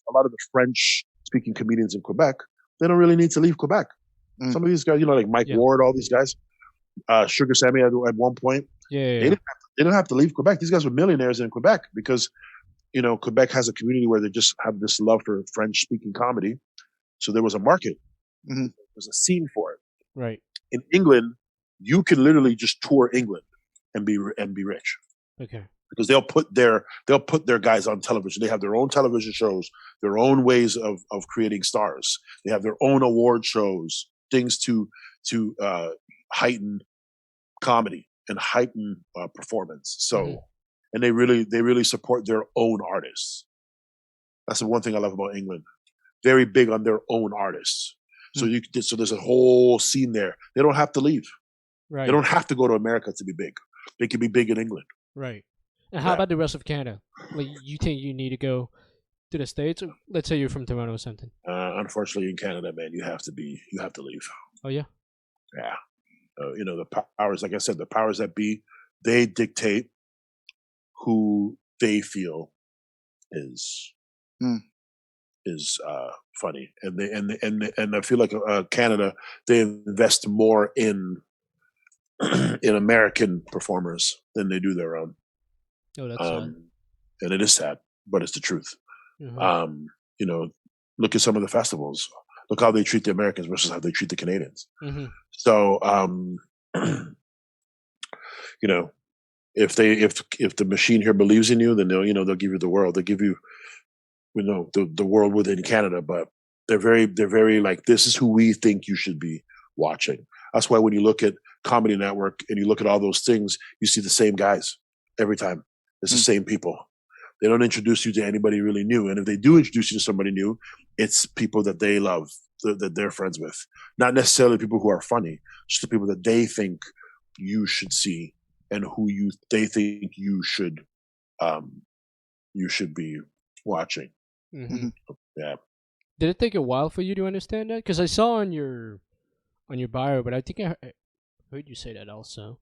the French-speaking comedians in Quebec, they don't really need to leave Quebec. Some of these guys, like Mike Ward, all these guys, Sugar Sammy at one point, they didn't have to leave Quebec. These guys were millionaires in Quebec because Quebec has a community where they just have this love for French-speaking comedy. So there was a market. There was a scene for it. Right. In England, you can literally just tour England and be rich. Okay. Because they'll put their guys on television. They have their own television shows, their own ways of creating stars. They have their own award shows, things to heighten comedy and heighten performance. So, and they really support their own artists. That's the one thing I love about England. Very big on their own artists. So so there's a whole scene there. They don't have to leave. Right. They don't have to go to America to be big. They can be big in England. Right. And how about the rest of Canada? Like, you think you need to go to the States? Or let's say you're from Toronto or something. Unfortunately, in Canada, man, you have to leave. Oh yeah. Yeah. The powers, like I said, the powers that be, they dictate who they feel is funny, and I feel like Canada, they invest more in American performers than they do their own. Oh, that's sad. And it is sad, but it's the truth. Look at some of the festivals. Look how they treat the Americans versus how they treat the Canadians. So, if the machine here believes in you, then they'll give you the world. They'll give you, the world within Canada. But they're very like, this is who we think you should be watching. That's why when you look at Comedy Network and you look at all those things, you see the same guys every time. It's the same people. They don't introduce you to anybody really new. And if they do introduce you to somebody new, it's people that they love, that they're friends with. Not necessarily people who are funny, just the people that they think you should see and who they think you should be watching. Yeah. Did it take a while for you to understand that? Because I saw on your bio, but I think I heard you say that also,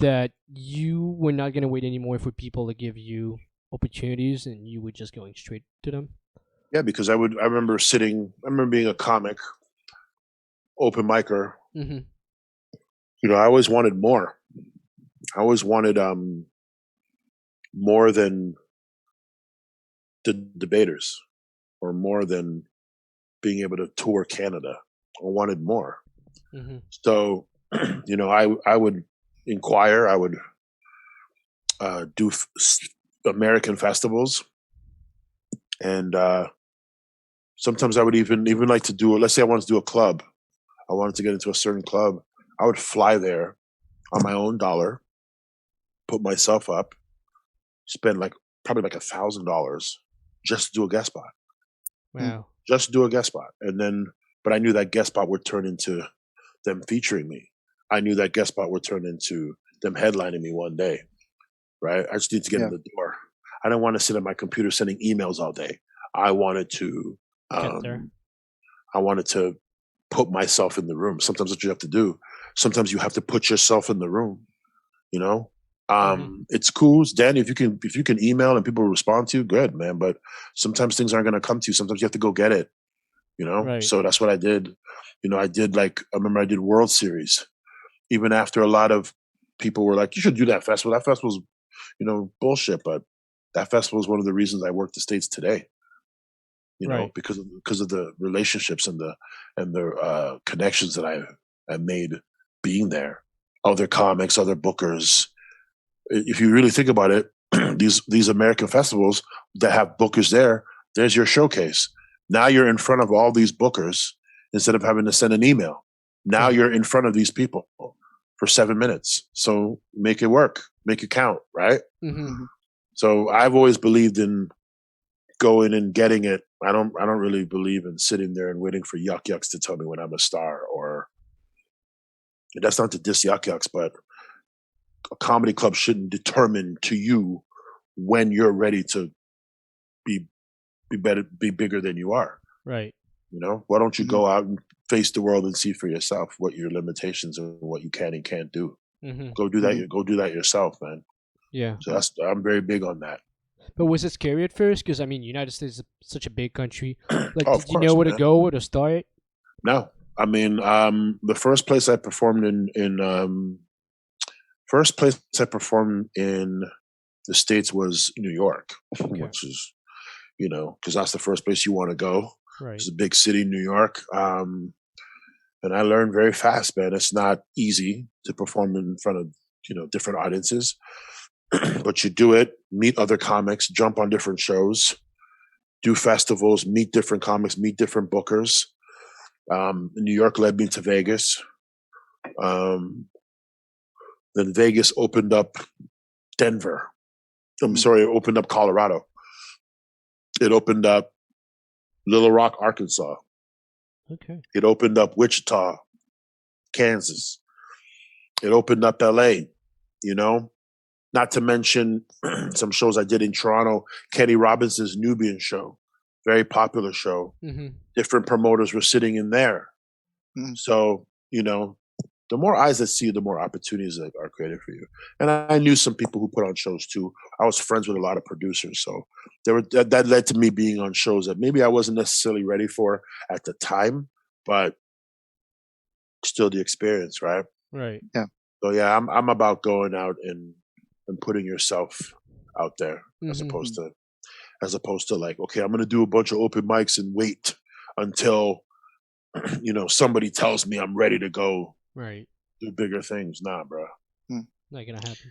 that you were not going to wait anymore for people to give you opportunities and you were just going straight to them. Yeah, because I remember being a comic, open micer. I always wanted more. I always wanted more than the debaters, or more than being able to tour Canada. I wanted more. So, I would inquire. I would do American festivals, and sometimes I would even like to do. Let's say I wanted to do a club. I wanted to get into a certain club. I would fly there on my own dollar, put myself up, spend probably $1,000 just to do a guest spot. Wow. Just to do a guest spot. And then, but I knew that guest spot would turn into them featuring me. I knew that guest spot would turn into them headlining me one day. Right? I just need to get in the door. I didn't want to sit at my computer sending emails all day. I wanted to put myself in the room. Sometimes what you have to do. Sometimes you have to put yourself in the room. It's cool, Dan. If you can email and people respond to you, good, man. But sometimes things aren't going to come to you. Sometimes you have to go get it. Right. So that's what I did. I remember I did World Series, even after a lot of people were like, "You should do that festival." That festival's, bullshit. But that festival is one of the reasons I work the States today. Because of the relationships and the connections that I made being there. Other comics, other bookers. If you really think about it, these American festivals that have bookers there's your showcase. Now you're in front of all these bookers instead of having to send an email. Now you're in front of these people for 7 minutes. So make it work, make it count, right? So I've always believed in going and getting it. I don't really believe in sitting there and waiting for yucks to tell me when I'm a star. Or that's not to diss yucks, but a comedy club shouldn't determine to you when you're ready to be better, be bigger than you are. Right. Why don't you go out and face the world and see for yourself what your limitations and what you can and can't do. Go do that. Go do that yourself, man. Yeah. So I'm very big on that. But was it scary at first? Because I mean, United States is such a big country. Like, Oh, of did you know course, where to man. go, where to start? No, I mean, the first place I performed in the States was New York, Okay, which is, because that's the first place you want to go. right. It's a big city, New York. And I learned very fast, man. It's not easy to perform in front of, different audiences, but you do it, meet other comics, jump on different shows, do festivals, meet different comics, meet different bookers. New York led me to Vegas. Um, then Vegas opened up Denver. I'm sorry, it opened up Colorado. It opened up Little Rock, Arkansas. Okay. It opened up Wichita, Kansas. It opened up LA, not to mention some shows I did in Toronto, Kenny Robinson's Nubian show, very popular show. Mm-hmm. Different promoters were sitting in there. So, the more eyes that see you, the more opportunities that are created for you. And I knew some people who put on shows too. I was friends with a lot of producers. So that led to me being on shows that maybe I wasn't necessarily ready for at the time, but still the experience, right? Right. Yeah. So yeah, I'm about going out and putting yourself out there as Mhm. opposed to like, okay, I'm gonna do a bunch of open mics and wait until somebody tells me I'm ready to go Right. do bigger things. Nah, bro. Not gonna happen.